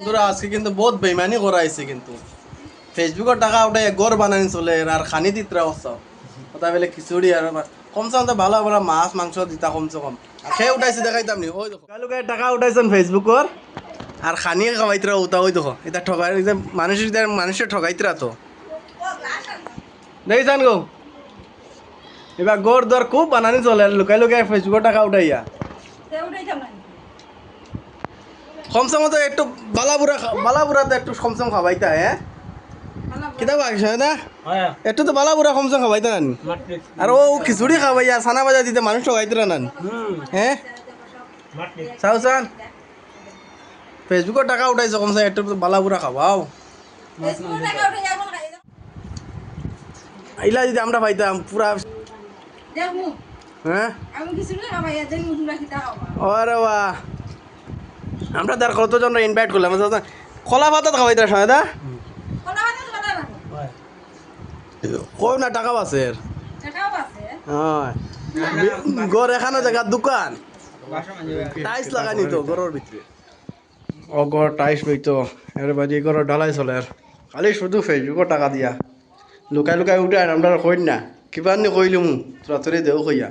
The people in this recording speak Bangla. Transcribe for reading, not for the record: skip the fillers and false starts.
বন্ধুরা আজকে কিন্তু বহুত বেইমানি করাইছে কিন্তু ফেসবুকের টাকা উঠাই গড় বানানি চলে আর খানি দিতরা অবস্থা কথা বলে খিচুড়ি আর কমসে কম তো ভালো ভালো মাছ মাংস দিতা কমসে কম খেয়ে উঠাইছে দেখাইতাম নি ওই দেখো কালুকে টাকা উঠাইছেন ফেসবুকর আর খানিয়ে খাওয়াইতরা উতা ওই দেখো এটা ঠগাই মানুষের ঠগাইতরা তো দেখিছান গো এবার গড় দর খুব বানানি চলে লুকাই লুকাই ফেসবুকের টাকা উঠাইয়া কমসম তো একটু বালাবুরা তো একটু কমসম খাবাইতা হ্যাঁ কিতা বাগিস না একটু তো বালাবুরা কমসম খাবাইতা নানি আর ও খিচুড়ি খাবাইয়া সানা বাজা দিতে মানুষ ঠগাইতরা নানি হ্যাঁ চাও চান ফেসবুকের টাকা উঠাইছো কমসম একটু তো বালাবুরা খাওয়াও এইলা যদি আমরা পাইতাম পুরা হ্যাঁ ওরে বাহ আমরা তার কতজন ইনভাইট করলাম কলা পাতা খাওয়াইতে সহায়তা কই না টাকা আছে গড় এখানে জায়গার দোকান টাইস লাগানি তো গড়ের ভিতরে ও গড় টাইস বইতো এর বাড়ি গড় ঢালাই চলে আর খালি শুধু ফেসবুকও টাকা দিয়া লুকাই লুকাই উঠে আমরা কই না কিবা নি কইলুম তোরা তোরে দেও কইয়া